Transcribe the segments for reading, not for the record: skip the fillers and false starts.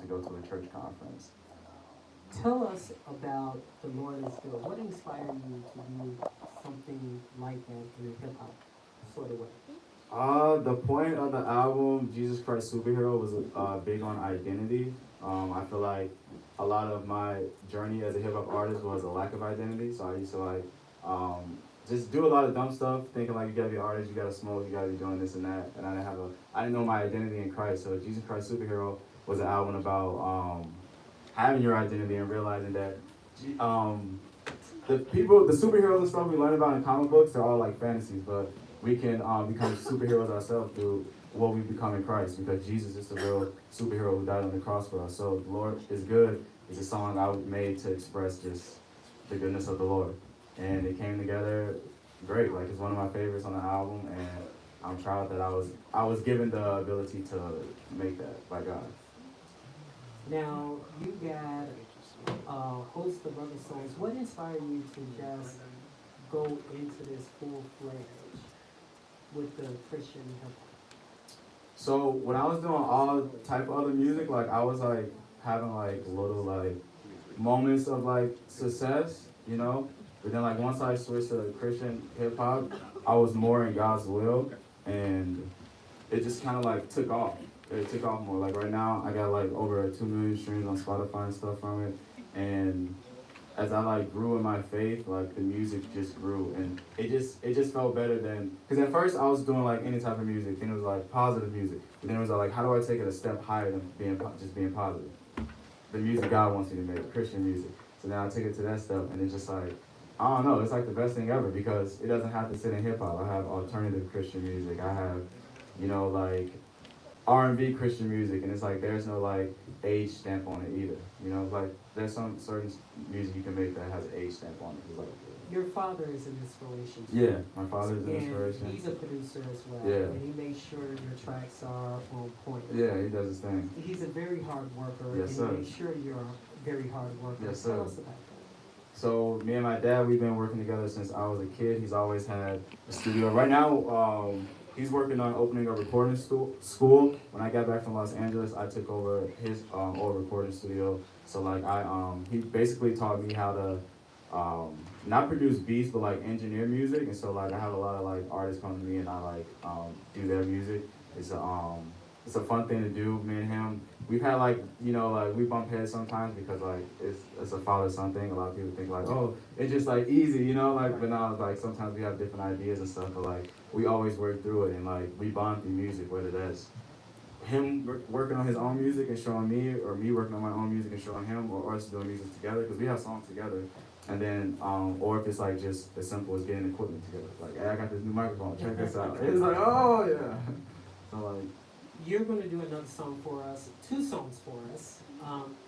to go to a church conference. Tell us about The Lord is Good. What inspired you to do something like that in a hip hop sort of way? The point of the album, Jesus Christ Superhero, was big on identity. I feel like a lot of my journey as a hip hop artist was a lack of identity. So I used to like just do a lot of dumb stuff, thinking like you gotta be an artist, you gotta smoke, you gotta be doing this and that. And I didn't know my identity in Christ. So Jesus Christ Superhero was an album about having your identity and realizing that the superheroes and stuff we learn about in comic books, they're all like fantasies, but we can become superheroes ourselves through what we become in Christ, because Jesus is the real superhero who died on the cross for us. So The Lord is Good is a song I made to express just the goodness of the Lord. And it came together great. Like, it's one of my favorites on the album, and I'm proud that I was given the ability to make that by God. Now, you got a host of other songs. What inspired you to just go into this full-fledged with the Christian hip-hop? So when I was doing all type of other music, like I was like having like little like moments of like success, you know? But then like once I switched to Christian hip-hop, I was more in God's will, and it just kind of like took off. It took off more. Like right now, I got like over 2 million streams on Spotify and stuff from it. And as I like grew in my faith, like the music just grew, and it just felt better than, because at first I was doing like any type of music, then it was like positive music, but then it was like, how do I take it a step higher than being positive? The music God wants me to make, Christian music. So now I take it to that step, and it's just like, I don't know, it's like the best thing ever, because it doesn't have to sit in hip hop. I have alternative Christian music. I have, you know, like R&B Christian music, and it's like there's no like age stamp on it either. You know, like there's some certain music you can make that has an age stamp on it. It's like, your father is an inspiration. Yeah, my father is an inspiration. And he's a producer as well. Yeah. And he makes sure your tracks are on point. Yeah, he does his thing. He's a very hard worker. Yes, sir. And he makes sure you're a very hard worker. Yes, sir. Tell us about that. So me and my dad, we've been working together since I was a kid. He's always had a studio. Right now, he's working on opening a recording school. When I got back from Los Angeles, I took over his old recording studio. So like he basically taught me how to not produce beats, but like engineer music. And so like I have a lot of like artists come to me, and I like do their music. It's a fun thing to do. Me and him, we've had like, you know, like we bump heads sometimes because like it's a father-son thing. A lot of people think like, oh, it's just like easy, you know, like, but now like sometimes we have different ideas and stuff, but like we always work through it, and like we bond through music, whether that's him working on his own music and showing me, or me working on my own music and showing him, or us doing music together, because we have songs together. And then, or if it's like just as simple as getting equipment together, like, hey, I got this new microphone, check this out. It's like, oh yeah. So like, you're going to do another song for us, 2 songs for us.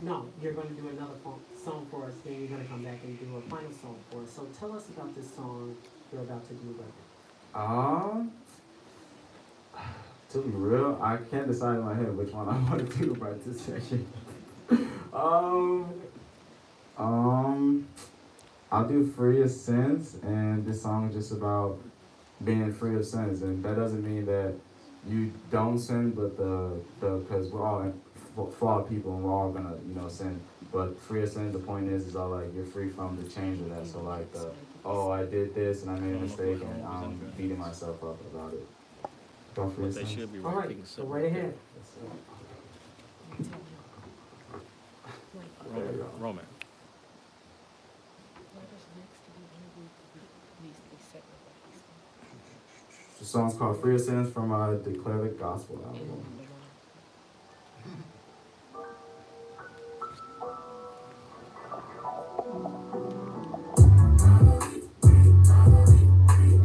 No, you're going to do another song for us, then you're going to come back and do a final song for us. So tell us about this song you're about to do right now. To be real, I can't decide in my head which one I want to do right this second. I'll do Free of Sins, and this song is just about being free of sins, and that doesn't mean that you don't sin, but because we're all flawed people and we're all gonna, you know, sin. But free of sin, the point is all like you're free from the change of that. So like oh, I did this and I made a mistake and I'm beating myself up about it. Don't free of sin. All right, so right ahead. Roman. The song's called Free of Sins from Declare the Gospel album.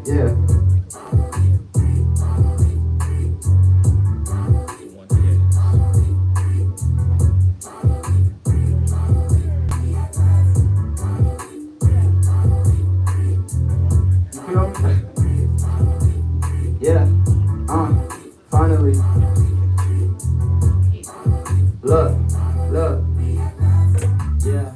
Yeah. Finally. Look. Yeah.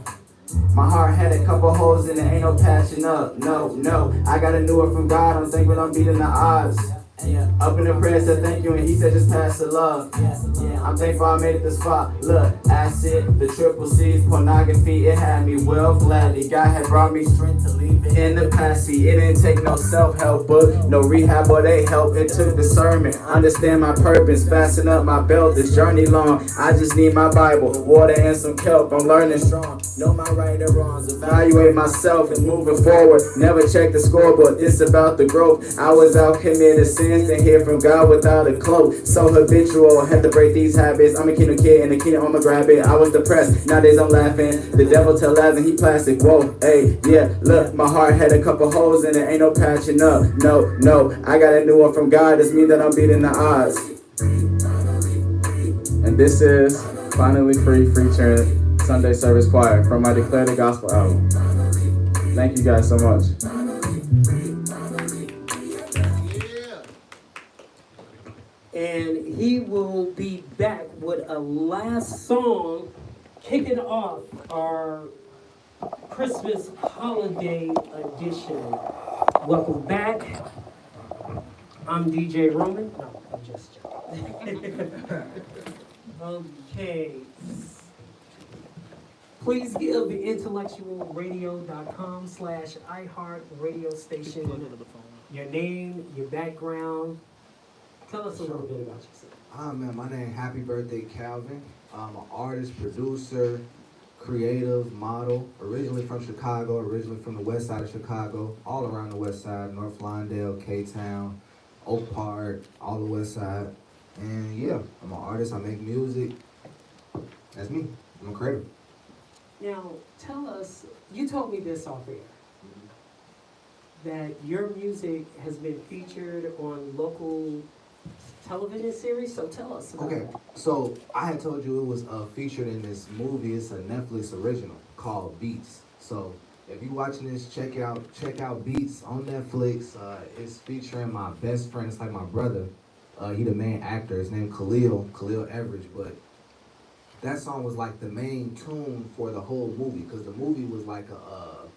My heart had a couple holes in it, ain't no patching up. No. I got a new one from God, I'm thankful I'm beating the odds. Yeah. Up in the prayer said thank you and he said just pass the love. I'm thankful I made it this far. Look, acid, the triple C's, pornography, it had me well gladly. God had brought me strength to leave it in the past. See, it didn't take no self-help book, no rehab or they help. It took discernment, understand my purpose, fasten up my belt, this journey long. I just need my Bible, water and some kelp. I'm learning strong, know my right and wrongs, evaluate myself and moving forward. Never check the scoreboard, this about the growth. I was out committing sins to hear from God without a cloak. So habitual, had to break these habits. I'm a kingdom kid and the kingdom I'ma grab it. I was depressed, nowadays I'm laughing. The devil tell lies and he plastic. Whoa, hey, yeah, look, my heart had a couple holes in it, ain't no patching up. No, I got a new one from God. It's me that I'm beating the odds. And this is Finally Free featuring Sunday Service Choir from my Declare the Gospel album. Thank you guys so much. And he will be back with a last song kicking off our Christmas holiday edition. Welcome back. I'm DJ Roland. No, I'm just joking. Okay. Please give the IntellectualRadio.com/iHeart radio station your name, your background. Tell us a little bit about yourself. Man, my name Happy Birthday Calvin. I'm an artist, producer, creative, model. Originally from Chicago, originally from the west side of Chicago, all around the west side, North Lawndale, K-Town, Oak Park, all the west side. And yeah, I'm an artist, I make music. That's me, I'm a creative. Now, tell us, you told me this off air, that your music has been featured on local television series, so tell us about Okay, that. so I had told you it was featured in this movie. It's a Netflix original called Beats. So if you watching this, check out Beats on Netflix. It's featuring my best friend. It's like my brother. He the main actor. His name Khalil Everidge. But that song was like the main tune for the whole movie, because the movie was like a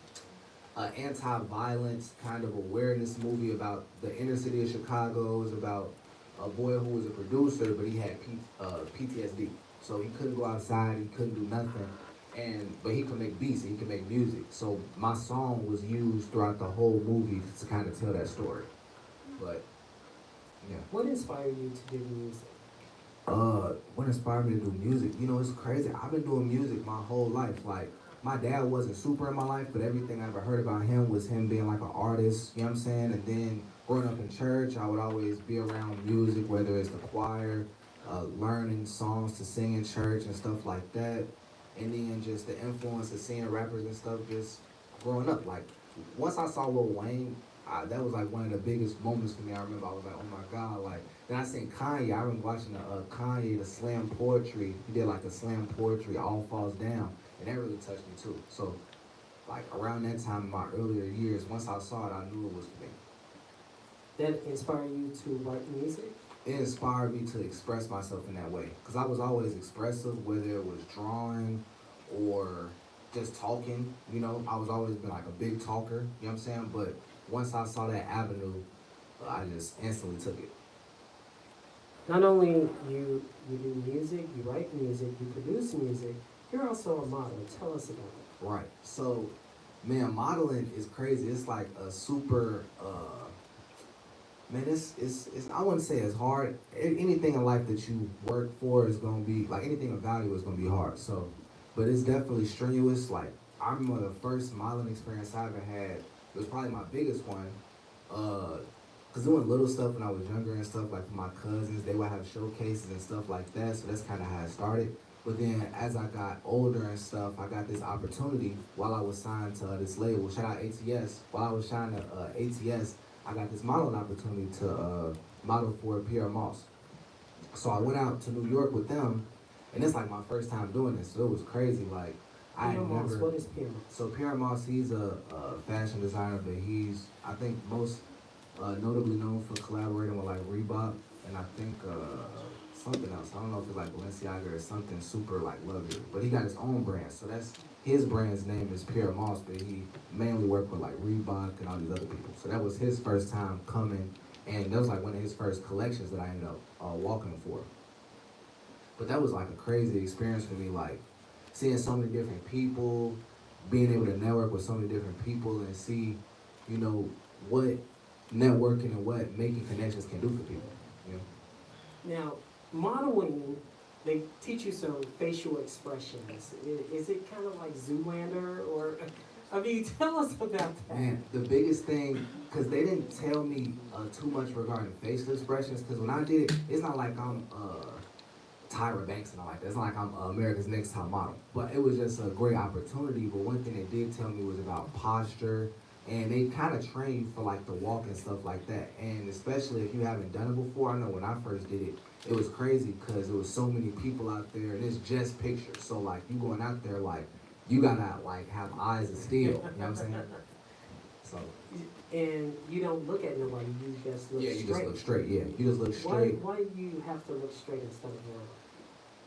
anti-violence kind of awareness movie about the inner city of Chicago. It was about a boy who was a producer, but he had PTSD. So he couldn't go outside, he couldn't do nothing. But he could make beats and he could make music. So my song was used throughout the whole movie to kind of tell that story. But yeah. What inspired you to do music? What inspired me to do music? You know, it's crazy. I've been doing music my whole life. Like, my dad wasn't super in my life, but everything I ever heard about him was him being like an artist, you know what I'm saying? And then growing up in church, I would always be around music, whether it's the choir, learning songs to sing in church and stuff like that. And then just the influence of seeing rappers and stuff just growing up. Like, once I saw Lil Wayne, that was like one of the biggest moments for me. I remember I was like, oh my God. Like, then I seen Kanye. I remember watching Kanye, the slam poetry. He did like a slam poetry, All Falls Down. And that really touched me too. So, like, around that time in my earlier years, once I saw it, I knew it was for me. That inspired you to write music? It inspired me to express myself in that way. Because I was always expressive, whether it was drawing or just talking. You know, I was always been like a big talker, you know what I'm saying? But once I saw that avenue, I just instantly took it. Not only you do music, you write music, you produce music, you're also a model. Tell us about it. Right. So, man, modeling is crazy. It's like a super, man, it's I wouldn't say it's hard. Anything in life that you work for is going to be, like, anything of value is going to be hard. So, but it's definitely strenuous. Like, I remember the first modeling experience I ever had, it was probably my biggest one. Because doing little stuff when I was younger and stuff, like my cousins, they would have showcases and stuff like that. So that's kind of how it started. But then as I got older and stuff, I got this opportunity while I was signed to this label. Shout out ATS. While I was signed to ATS, I got this modeling opportunity to model for Pierre Moss. So I went out to New York with them, and it's like my first time doing this. So it was crazy. Like, Pierre Moss, what is Pierre Moss? So Pierre Moss, he's a fashion designer, but he's, I think, most notably known for collaborating with like Reebok, and I think something else. I don't know if it's like Balenciaga or something super like luxury, but he got his own brand. So that's his brand's name is Pierre Moss, but he mainly worked with like Reebok and all these other people. So that was his first time coming And that was like one of his first collections that I ended up walking him for. But that was like a crazy experience for me, like seeing so many different people, being able to network with so many different people and see, you know, what networking and what making connections can do for people. You know? Now, modeling, they teach you some facial expressions. Is it kind of like Zoolander, or, I mean, tell us about that. Man, the biggest thing, because they didn't tell me too much regarding facial expressions, because when I did it, it's not like I'm Tyra Banks and all like that. It's not like I'm America's Next Top Model. But it was just a great opportunity. But one thing they did tell me was about posture, and they kind of train you for like the walk and stuff like that. And especially if you haven't done it before, I know when I first did it, it was crazy because there was so many people out there, and it's just pictures. So like you going out there, like you gotta like have eyes of steel. You know what I'm saying? So. And you don't look at nobody, you just look straight. Yeah, you just look straight. Yeah, you just look straight. Why do you have to look straight instead of around?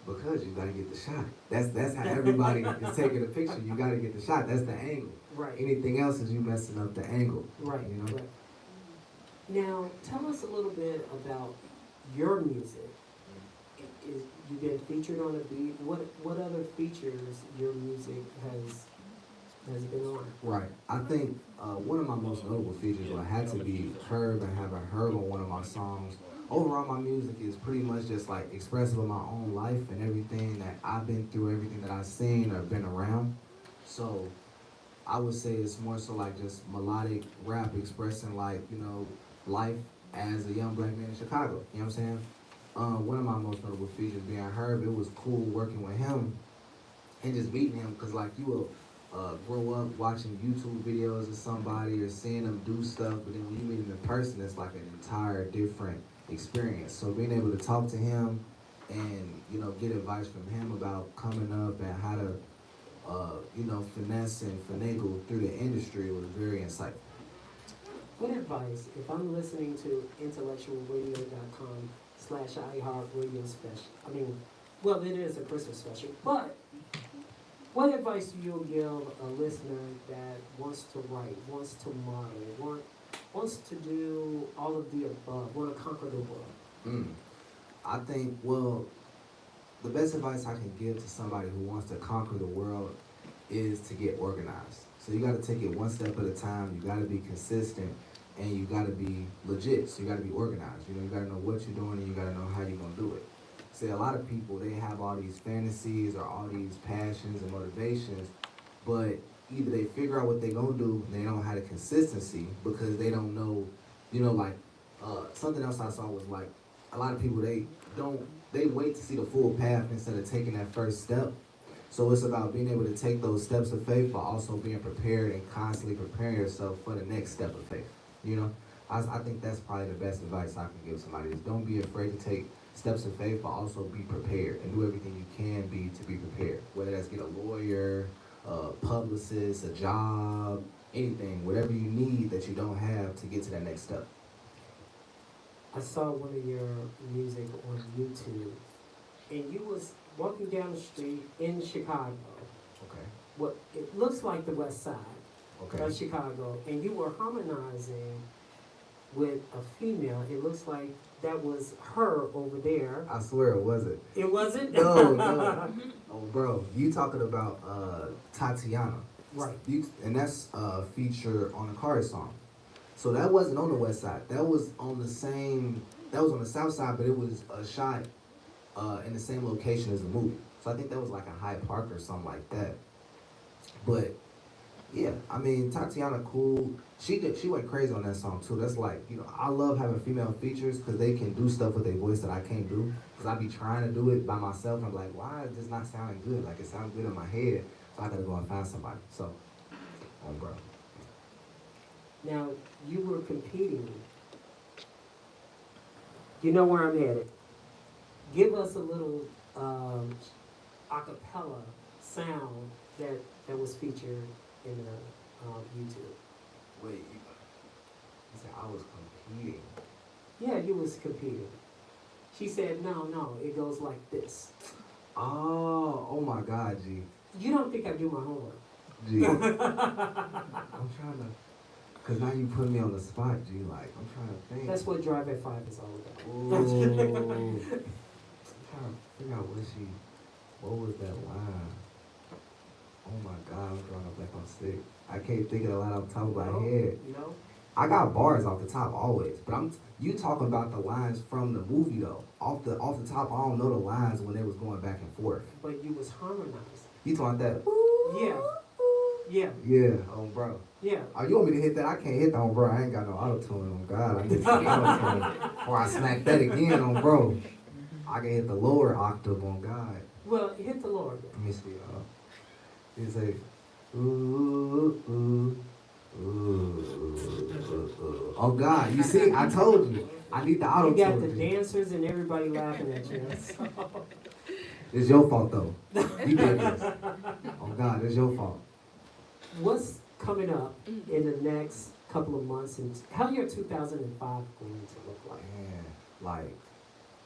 Because you gotta get the shot. That's how everybody is taking a picture. You gotta get the shot. That's the angle. Right. Anything else is you messing up the angle. Right. You know? Right. Now, tell us a little bit about your music. You've been featured on a beat. What other features your music has been on? Right. I think one of my most notable features would have to be Herb and having Herb on one of my songs. Overall, my music is pretty much just like expressive of my own life and everything that I've been through, everything that I've seen or been around. So I would say it's more so like just melodic rap expressing like, you know, life as a young black man in Chicago. You know what I'm saying? One of my most notable features being Herb, it was cool working with him and just meeting him because like you will grow up watching YouTube videos of somebody or seeing them do stuff, but then when you meet him in person, it's like an entire different experience. So being able to talk to him and, you know, get advice from him about coming up and how to, you know, finesse and finagle through the industry was very insightful. What advice, if I'm listening to intellectualradio.com/iHeartRadio special, I mean, well, it is a Christmas special, but what advice do you give a listener that wants to write, wants to model, wants to do all of the above, want to conquer the world? I think, well, the best advice I can give to somebody who wants to conquer the world is to get organized. So you got to take it one step at a time. You got to be consistent, and you got to be legit. So you got to be organized. You know, you got to know what you're doing, and you got to know how you're going to do it. See, a lot of people, they have all these fantasies or all these passions and motivations, but either they figure out what they're going to do, and they don't have the consistency because they don't know, you know, like, something else I saw was like, a lot of people, they wait to see the full path instead of taking that first step. So it's about being able to take those steps of faith, but also being prepared and constantly preparing yourself for the next step of faith. You know, I think that's probably the best advice I can give somebody is don't be afraid to take steps of faith, but also be prepared and do everything you can be to be prepared. Whether that's get a lawyer, a publicist, a job, anything, whatever you need that you don't have to get to that next step. I saw one of your music on YouTube, and you was walking down the street in Chicago. Okay. What it looks like the West Side Okay. of Chicago, and you were harmonizing with a female. It looks like that was her over there. I swear it wasn't. It wasn't? No. Oh, bro, you talking about Tatiana. Right. And that's a feature on a Card song. So that wasn't on the West Side. That was on the South Side, but it was shot in the same location as the movie. So I think that was like a Hyde Park or something like that. But yeah, I mean, Tatiana, cool. She went crazy on that song too. That's like, you know, I love having female features because they can do stuff with their voice that I can't do. Because I be trying to do it by myself. I'm like, why is this not sounding good? Like, it sounds good in my head. So I gotta go and find somebody. So, bro. Now, you were competing. You know where I'm headed. Give us a little a cappella sound that was featured in the YouTube. Wait, you said I was competing. Yeah, you was competing. She said, no, it goes like this. Oh my God, G. You don't think I do my homework. G. I'm trying to, Cause now you put me on the spot, G. Like I'm trying to think. That's what Drive at 5 is all about. Ooh. I'm trying to figure out what was that line? Oh my God, I'm drawing up like I'm sick. I can't think of the line off the top of my head. No? I got bars off the top always, but you talking about the lines from the movie though. Off the top, I don't know the lines when they was going back and forth. But you was harmonized. You talking that? Yeah. Yeah. Yeah, bro. Yeah. Oh, you want me to hit that? I can't hit that on bro. I ain't got no auto tune on God. I need some auto tune. Or I smack that again on bro. I can hit the lower octave on God. Well, hit the Lord. Let me see, You say, ooh, ooh, ooh, ooh. Oh God, you see, I told you. I need the auto tune. You got the dancers and everybody laughing at you. It's your fault though. You did this. Oh God, it's your fault. What's coming up in the next couple of months, and how your 2005 going to look like? Man, like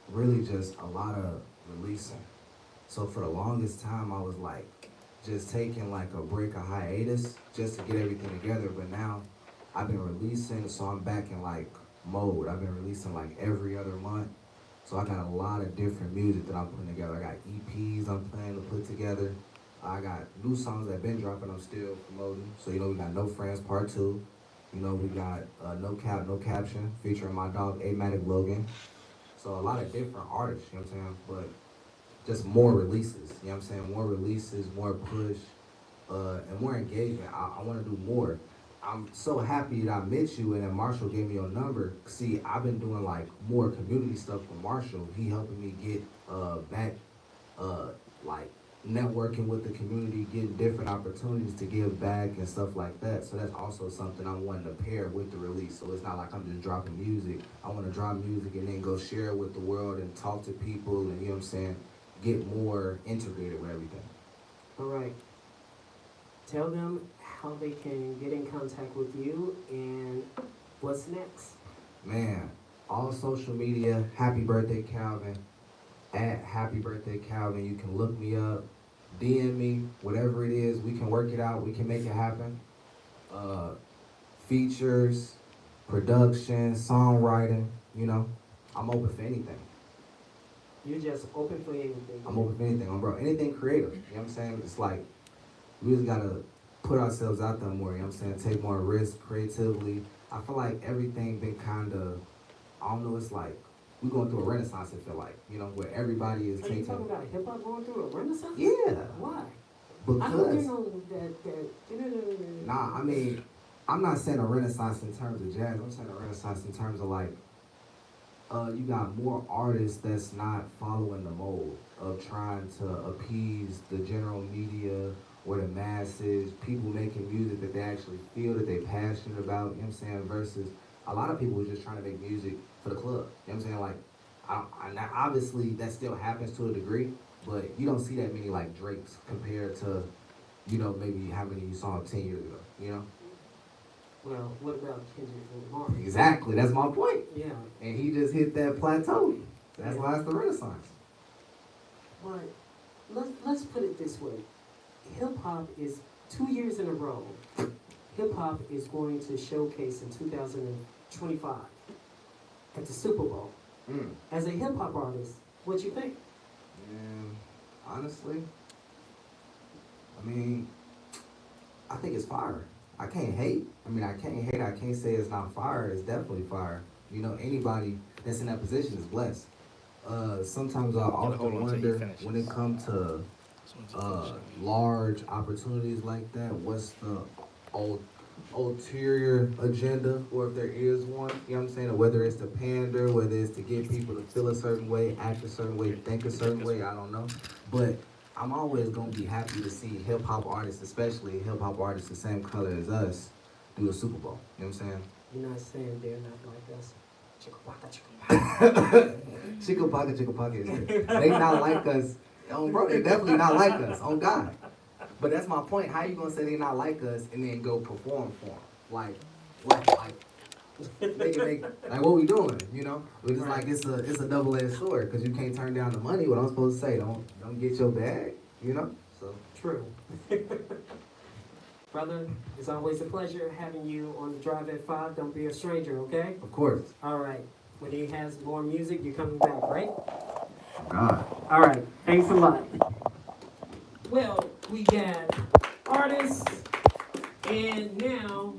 really just a lot of releasing. So for the longest time, I was like just taking like a break, a hiatus, just to get everything together. But now I've been releasing, so I'm back in like mode. I've been releasing like every other month. So I got a lot of different music that I'm putting together. I got EPs I'm planning to put together. I got new songs that been dropping I'm still promoting. So, we got No Friends Part 2. We got No Cap, No Caption featuring my dog, A-Matic Logan. So a lot of different artists, you know what I'm saying? But just more releases, you know what I'm saying? More releases, more push, and more engagement. I want to do more. I'm so happy that I met you and that Marshall gave me your number. See, I've been doing like more community stuff with Marshall. He helping me get back, like networking with the community, getting different opportunities to give back and stuff like that. So that's also something I'm wanting to pair with the release. So it's not like I'm just dropping music. I want to drop music and then go share it with the world and talk to people and, you know what I'm saying, get more integrated with everything. All right. Tell them how they can get in contact with you and what's next. Man, all social media, Happy Birthday Calvin, at Happy Birthday Calvin. You can look me up, DM me, whatever it is, we can work it out, we can make it happen. Features, production, songwriting, I'm open for anything. You're just open for anything. I'm open for anything, bro. Anything creative, you know what I'm saying? It's like, we just gotta put ourselves out there more, you know what I'm saying? Take more risks creatively. I feel like everything been kind of, I don't know, it's like, we're going through a renaissance, I feel like, where everybody is taking. Are you talking about hip-hop going through a renaissance? Yeah. Why? Because, I don't know that. Nah, I mean, I'm not saying a renaissance in terms of jazz. I'm saying a renaissance in terms of like, you got more artists that's not following the mold of trying to appease the general media or the masses, people making music that they actually feel that they're passionate about, you know what I'm saying, versus a lot of people are just trying to make music for the club, you know what I'm saying, like, now obviously that still happens to a degree, but you don't see that many like Drakes compared to, maybe how many you saw 10 years ago, Well, what about Kendrick Lamar? Exactly, that's my point. Yeah. And he just hit that plateau. That's why it's the renaissance. But let's put it this way. Hip-hop is 2 years in a row. Hip-hop is going to showcase in 2025 at the Super Bowl. As a hip-hop artist, what you think? Man, honestly, I think it's fire. I can't hate. I can't say it's not fire. It's definitely fire. Anybody that's in that position is blessed. Sometimes I often wonder when it comes to large opportunities like that, what's the ulterior agenda, or if there is one, you know what I'm saying, or whether it's to pander, whether it's to get people to feel a certain way, act a certain way, think a certain way, I don't know. But I'm always going to be happy to see hip-hop artists, especially hip-hop artists the same color as us, do a Super Bowl, you know what I'm saying? You're not saying they're not like us. Chicka-paka. Chicka-paka. They not like us. Oh, bro, they definitely not like us. On God. But that's my point. How you gonna say they not like us and then go perform for them? Like, what we doing? It's like it's a double-edged sword because you can't turn down the money. What I'm supposed to say, don't get your bag. So true. Brother, it's always a pleasure having you on the Drive at 5. Don't be a stranger, okay? Of course. All right. When he has more music, you're coming back, right? God. All right. Thanks a lot. Well, we got artists, and now